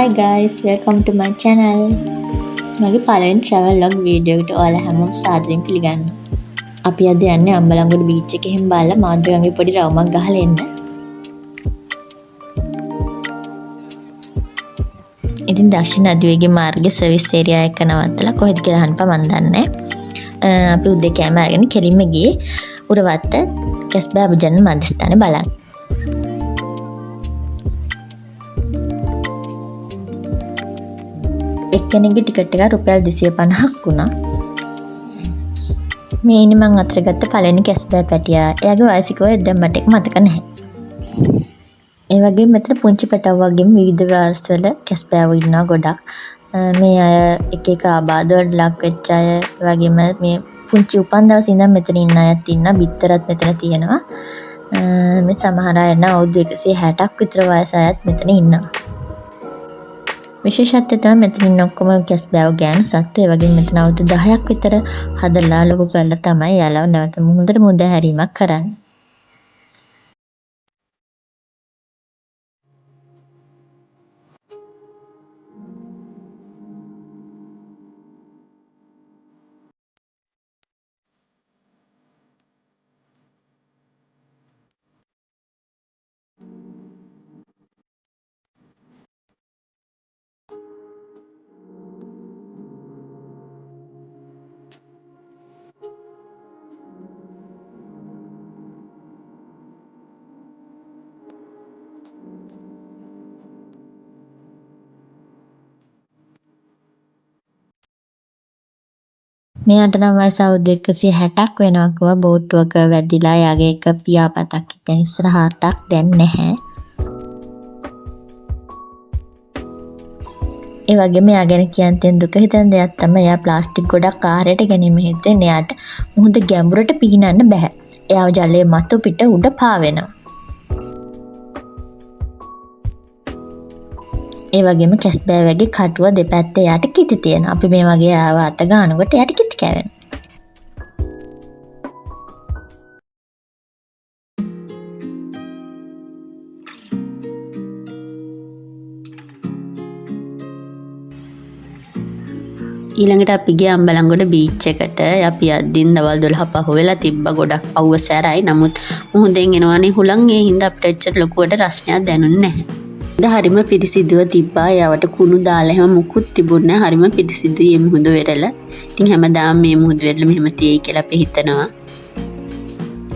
Hi guys, welcome to my channel. මගේ පළවෙනි travel log video එකට ඔයාලා හැමෝම සාදරයෙන් පිළිගන්නවා. අපි අද යන්නේ අම්බලන්ගොඩ බීච් එකේ හැම බලලා මාධ්‍යවංගේ පොඩි රවුමක් ගහලා එන්න. ඉතින් දක්ෂිණ අධිවේගී මාර්ගයේ සර්විස් ඒරියා එක නවත්තලා කොහෙද කියලා අහන්න මන් දන්නේ. අපි උදේ කෑම අරගෙන කෙලින්ම ගියේ උරවත්ත කැස්බෑ අභිජන මධ්‍යස්ථානේ බලන්න. එක්කෙනෙක්ගේ ටිකට් එක රුපියල් 250ක් වුණා. මේ ඉන්නේ මං අතර ගත්ත පළවෙනි කැස්බෑ පැටියා. එයාගේ වයස කිව්වා දැන් මට ඒක මතක නැහැ. ඒ වගේම මෙතන පුංචි පැටව වගේම විවිධ වර්ෂවල කැස්බෑවෝ ඉන්නවා ගොඩක්. මේ අය එක එක ආබාධ වලට ලක් වෙච්ච අය, ඒ වගේම මේ පුංචි උපන් දවසේ ඉඳන් මෙතන ඉන්න අයත් ඉන්නවා. බිත්තරත් මෙතන තියෙනවා. මේ සමහර අය නම් අවුරුදු 160ක් විතර වයස අයත් මෙතන ඉන්නවා. විශේෂත්වය තමයි මෙතන ඉන්න ඔක්කොම කැස්බෑවෝ ගෑනු සත්තු. ඒ වගේම මෙතන අවුරුදු 10ක් විතර හදලා ලොකු කරලා තමයි යාළුවෝ නැවත හොඳට මුදහැරීමක් කරන්නේ. මෙයාට නම් වයස අවුරුදු 160ක් වෙනවා කිව්වා. බෝට්ටුවක වැදිලා යාගේ එක පියාපතක් ඉතින් ඉස්සරහටක් දැන් නැහැ. ඒ වගේම එයා ගැන කියන්න තියෙන දුක හිතෙන දෙයක් තමයි එයා ප්ලාස්ටික් ගොඩක් ආහාරයට ගැනීම හේතුවෙන් එයාට මුහුද ගැඹුරට පීනන්න බෑ. එයාව ජලයේ මතු පිට උඩ පාවෙනවා. ඒ වගේම කැස්බෑවගේ කටුව දෙපැත්තේ යට කිති තියෙනවා. අපි මේ වගේ ආව අත ගන්නකොට යට කිති කැවෙනවා. ඊළඟට අපි ගියා අම්බලන්ගොඩ බීච් එකට. අපි යද්දින් දවල් 12 පහ වෙලා තිබ්බා. ගොඩක් අවුව සැරයි. නමුත් මුහුදෙන් එනවනේ හුලං. ඒ හින්දා අපිට එච්චර ලොකුවට රස්නයක් දැනුන්නේ නැහැ. හරිම පිරිසිදුව තිබ්බා. යාවට කුණු දාලා එහෙම මුකුත් තිබුණේ නැහැ. හරිම පිරිසිදුයි මේ මුහුද වෙරළ. ඉතින් හැමදාම මේ මුහුද වෙරළ මෙහෙම තියෙයි කියලා අපි හිතනවා.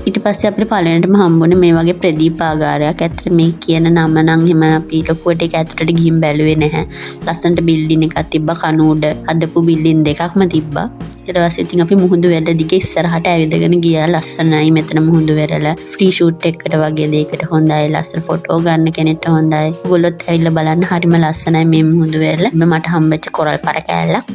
ඊට පස්සේ අපිට පළවෙනිටම හම්බුනේ මේ වගේ ප්‍රදීපාගාරයක්. ඇත්තට මේ කියන නම නම් එහෙම අපි ලොකුවට ඒක ඇතුළට ගිහින් බැලුවේ නැහැ. ලස්සනට බිල්ඩින් එකක් තිබ්බා. කණු උඩ අදපු බිල්ඩින් දෙකක්ම තිබ්බා. ඊට පස්සේ ඉතින් අපි මුහුදු වෙරළ දිගේ ඉස්සරහට ඇවිදගෙන ගියා. ලස්සනයි මෙතන මුහුදු වෙරළ. ෆ්‍රී ෂූට් එකකට වගේ දෙයකට හොඳයි. ලස්සන ෆොටෝ ගන්න කෙනෙක්ට හොඳයි. ඔයගොල්ලොත් ඇවිල්ලා බලන්න. හරිම ලස්සනයි මේ මුහුදු වෙරළ. මට හම්බෙච්ච කොරල් පර කෑල්ලක්.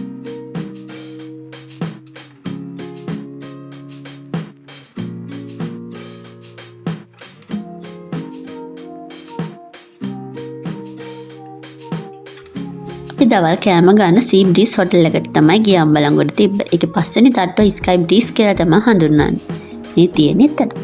දවල් කෑම ගන්න සී බ්‍රීස් හොටල් එකට තමයි ගිය අම්බලන්ගොඩ තිබ්බ. ඒක පස්සේනි තට්ටුව ස්කයි බ්‍රීස් කියලා තමයි හඳුන්වන්නේ. මේ තියෙන්නේ එතන.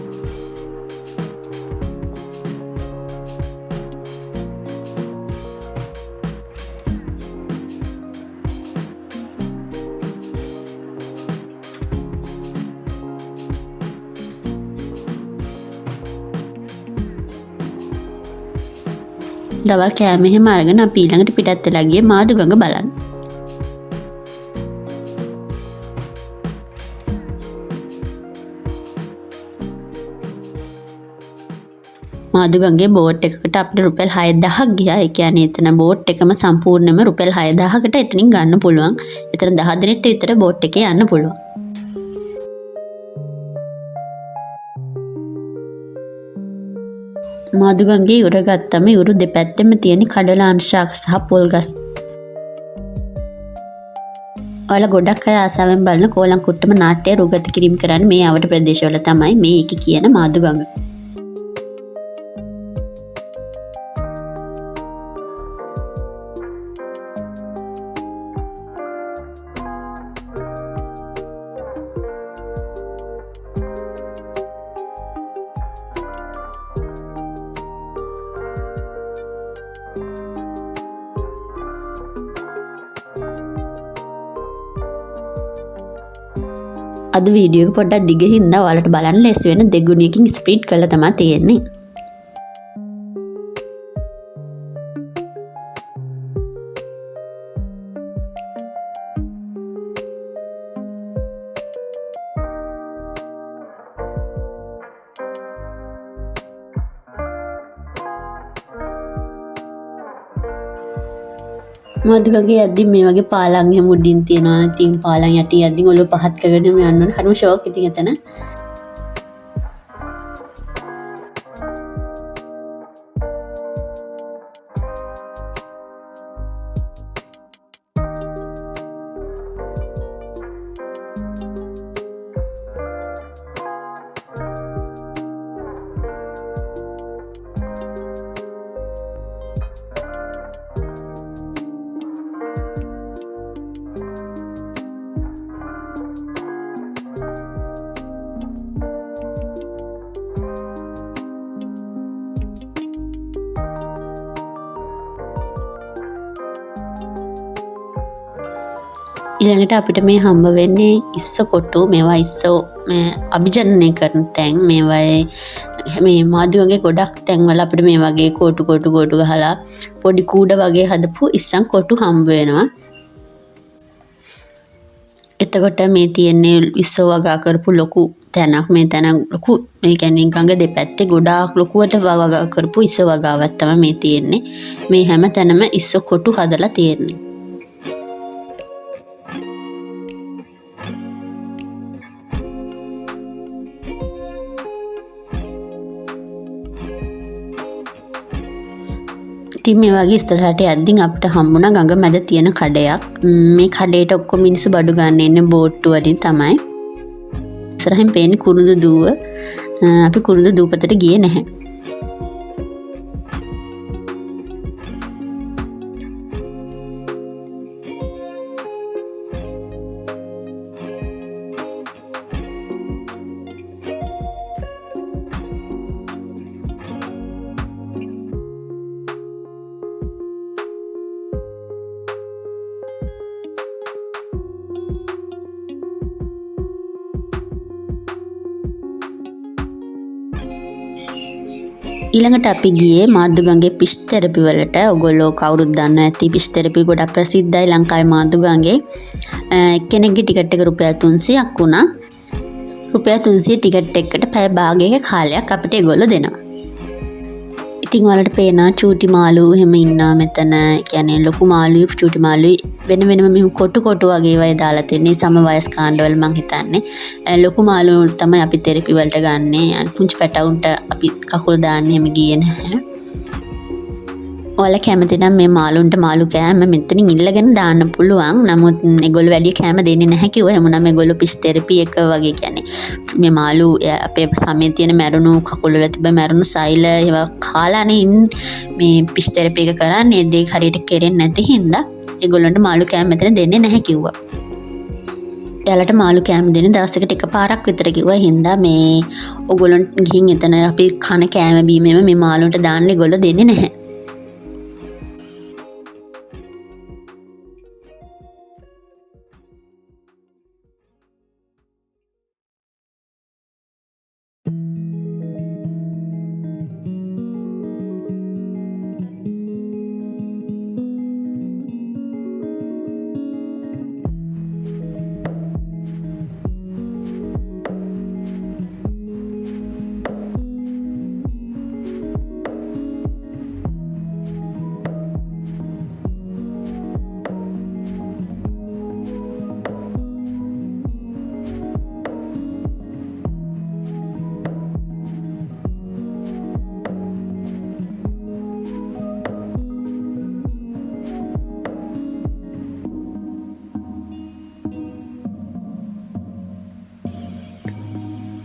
දවල් කෑම එහෙම අරගෙන අපි ඊළඟට පිටත් වෙලා ගියේ මාදුගඟ බලන්න. මාදුගඟේ බෝට් එකකට අපිට රුපියල් 6000ක් ගියා. ඒ කියන්නේ එතන බෝට් එකම සම්පූර්ණයෙන්ම රුපියල් 6000කට එතනින් ගන්න පුළුවන්. එතන 10 දිනෙකට විතර බෝට් එකේ යන්න පුළුවන්. මාදුගඟේ ඉවුර ගත්තම ඉවුරු දෙපැත්තෙම තියෙන කඩලාන් ශාක සහ පොල් ගස්. ඔයාලා ගොඩක් අය ආසාවෙන් බලන කෝලම් කුට්ටම නාට්‍ය රූගත කිරීම කරන්නේ මේ ආවට ප්‍රදේශවල තමයි මේ එක කියන මාදුගඟ. අද වීඩියෝ එක පොඩ්ඩක් දිග හින්දා ඔයාලට බලන්න ලැස්ති වෙන දෙගුණයකින් ස්පීඩ් කරලා තමයි තියෙන්නේ. මාදුගගේ යද්දි මේ වගේ පාලම් එහෙම උඩින් තියනවා. ඉතින් පාලම් යටි යද්දි ඔළුව පහත් කරගෙන යන්න ඕන. හරිම ෂෝක් ඉතින් එතන. ඊළඟට අපිට මේ හම්බ වෙන්නේ ඉස්ස කොටු. මේවා ඉස්සෝ මේ අභිජනනය කරන තැන්. මේවායේ මේ මාදුවගේ ගොඩක් තැන්වල අපිට මේ වගේ කොටු ගහලා පොඩි කූඩ වගේ හදපු ඉස්සන් කොටු හම්බ වෙනවා. එතකොට මේ තියෙන්නේ ඉස්සෝ වගා කරපු ලොකු තැනක්. මේ තැන ලොකු, මේ කියන්නේ ගඟ දෙපැත්තේ ගොඩාක් ලොකුවට වගා කරපු ඉස්ස වගාවක් තමයි මේ තියෙන්නේ. මේ හැම තැනම ඉස්ස කොටු හදලා තියෙන්නේ. ඉතින් මේ වගේ ඉස්සරහට යද්දී අපිට හම්බුණා ගඟ මැද තියෙන කඩයක්. මේ කඩේට ඔක්කොම මිනිස්සු බඩු ගන්න එන්නේ බෝට්ටු වලින් තමයි. ඉස්සරහින් පේන්නේ කුරුඳු දුව. අපි කුරුඳු දූපතට ගියේ නැහැ. ඊළඟට අපි ගියේ මාදුගංගේ පිෂ් තෙරපි වලට. ඔයගොල්ලෝ කවුරුත් දන්නවා ඇති පිෂ් තෙරපි ගොඩක් ප්‍රසිද්ධයි ලංකාවේ මාදුගංගේ. එක්කෙනෙක්ගේ ටිකට් එක රුපියල් 300ක් වුණා. රුපියල් 300 ටිකට් එකකට පැය භාගයක කාලයක් අපිට ඒගොල්ලෝ දෙනවා. ඉතින් ඔයාලට පේනවා චූටි මාළු එහෙම ඉන්නවා මෙතන. කියන්නේ ලොකු මාළුයි චූටි මාළුයි වෙන වෙනම මෙහෙම කොටු වගේ ඒවා දාලා තියෙන්නේ. සම වයස් කාණ්ඩවල මං හිතන්නේ. ලොකු මාළු තමයි අපි තෙරපි වලට ගන්නෙ. පුංචි පැටවුන්ට අපි කකුල දාන්න එහෙම ගියේ නැහැ. ඔයාලා කැමති නම් මේ මාළුන්ට මාළු කෑම මෙතනින් ඉල්ලගෙන දාන්න පුළුවන්. නමුත් ඒගොල්ලෝ වැඩි කෑම දෙන්නේ නැහැ කිව්වා. එමුනම් මේගොල්ලෝ පිෂ් තෙරපි එක වගේ කියන්නේ මේ මාළු අපේ සමේ තියෙන මැරුණු කකුල වල තිබ්බ මැරුණු සෛල ඒවා කාලානේ මේ පිෂ් තෙරපි එක කරන්නේ. ඒ දේ හරියට කෙරෙන්නේ නැති හින්දා ඒගොල්ලන්ට මාළු කෑම මෙතන දෙන්නේ නැහැ කිව්වා. එයාලට මාළු කෑම දෙන දවසකට එකපාරක් විතර කිව්වා. හින්දා මේ ඔයගොල්ලන් ගිහින් එතන අපි කන කෑම බීමෙම මේ මාළුන්ට දාන්න ඒගොල්ලෝ දෙන්නේ නැහැ.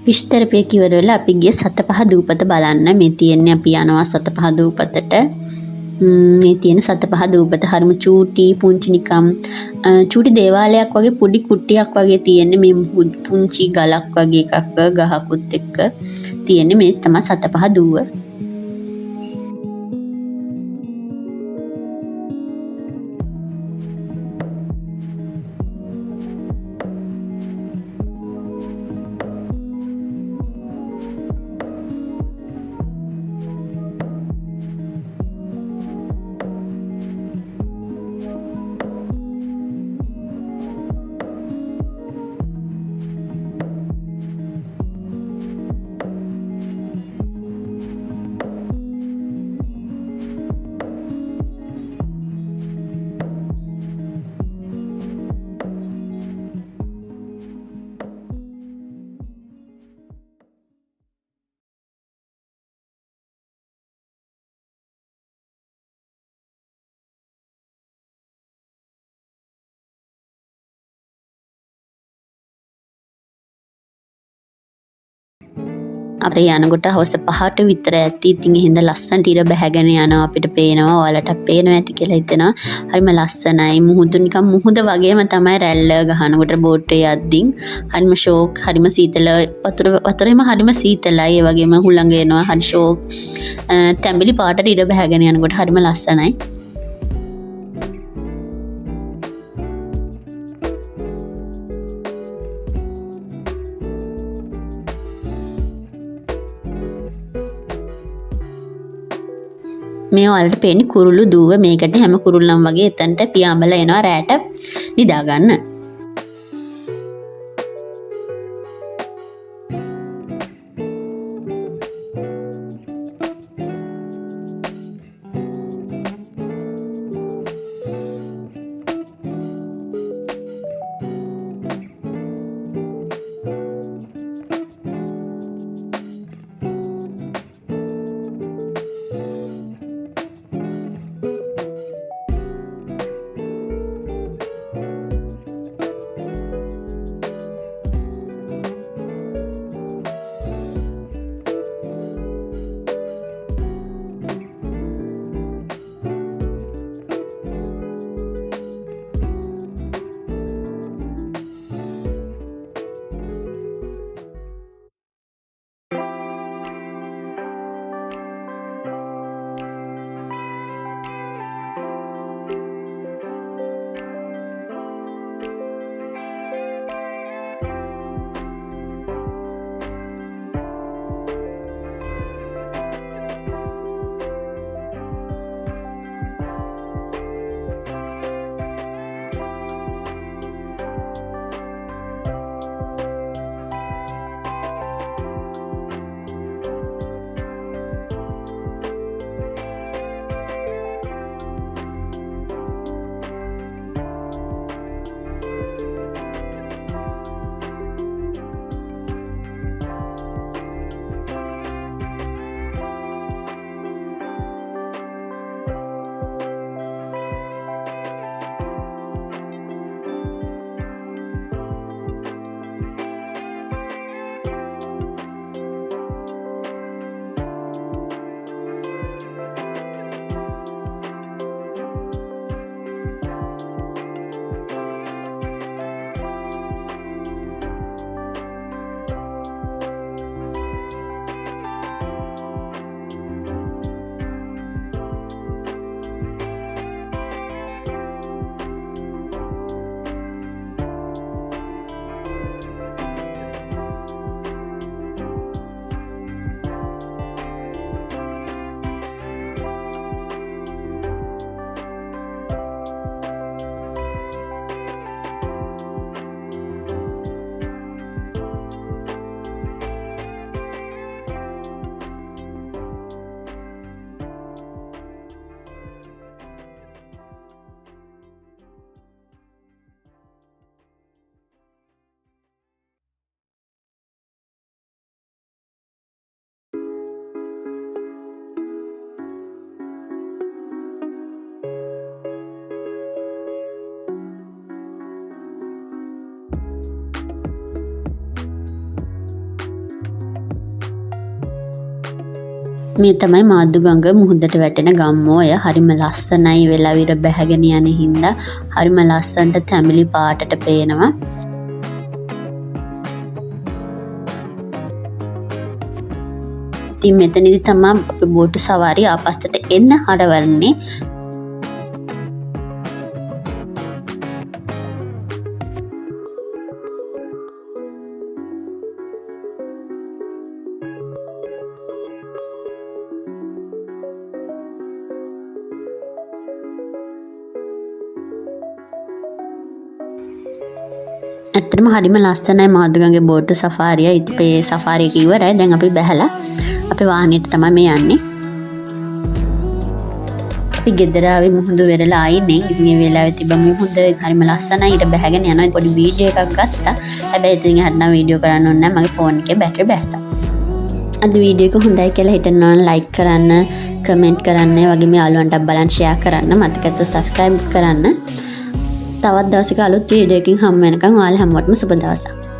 පිෂ් තෙරපි එක ඉවර වෙලා අපි ගියේ සතපහ දූපත බලන්න. මේ තියෙන්නේ අපි යනවා සතපහ දූපතට. මේ තියෙන සතපහ දූපත හරිම චූටි පුංචි නිකම් චූටි දේවාලයක් වගේ පොඩි කුට්ටියක් වගේ තියෙන්නේ. මේ පුංචි ගලක් වගේ එකක් ගහකුත් එක්ක තියෙන්නේ. මේ තමයි සතපහ දූව. අපේ යනකොට හවස 5ට විතර ඇති. ඉතින් එහෙනම් ලස්සනට ඉර බැහැගෙන යනවා අපිට පේනවා. ඔයාලට පේනවා ඇති කියලා හිතනවා. හරිම ලස්සනයි. මුහුදු නිකන් මුහුද වගේම තමයි රැල්ල ගහනකොට බෝට් එක යද්දී. හරිම ෂෝක් හරිම සීතල වතුරේම හරිම සීතලයි. ඒ වගේම හුළඟ එනවා. හරි ෂෝක් තැඹිලි පාටට ඉර බැහැගෙන යනකොට හරිම ලස්සනයි. මේ ඔයාලට පේන්නේ කුරුළු දුව. මේකට හැම කුරුල්ලම් වගේ එතනට පියාඹලා එනවා රැට නිදා ගන්න. මේ තමයි මාදුගඟ මුහුදට වැටෙන ගම්මෝය. හරිම ලස්සනයි. වෙලා විර බැහැගෙන යන හින්දා හරිම ලස්සනට තැඹිලි පාටට පේනවා. ඉතින් මෙතනදි තමයි අපේ බෝට් සවාරිය ආපස්සට එන්න හරවන්නේ. ඇත්තටම හරිම ලස්සනයි මාදුගඟේ බෝට් සෆාරිය. ඉතින් මේ සෆාරිය එක ඉවරයි. දැන් අපි බැහැලා අපේ වාහනේට තමයි මේ යන්නේ. අපි ගෙදර ආවේ මුහුදු වෙරළා ආයිනේ. ඉතින් මේ වෙලාවේ තිබ්බ මුහුද හරිම ලස්සනයි. ඊට බැහැගෙන යනවා. පොඩි වීඩියෝ එකක් ගත්තා. හැබැයි ඉතින් හරිනම් වීඩියෝ කරන්න ඕනේ නැහැ. මගේ ෆෝන් එකේ බැටරි බැස්සා. අද වීඩියෝ එක හොඳයි කියලා හිතනවා නම් ලයික් කරන්න, කමෙන්ට් කරන්න, වගේම යාළුවන්ටත් බලන්න ෂෙයා කරන්න. මතක තව සබ්ස්ක්‍රයිබ් කරන්න. තවත් දවසක අලුත් වීඩියෝ එකකින් හම්බ වෙනකන් ඔයාලා හැමෝටම සුබ දවසක්.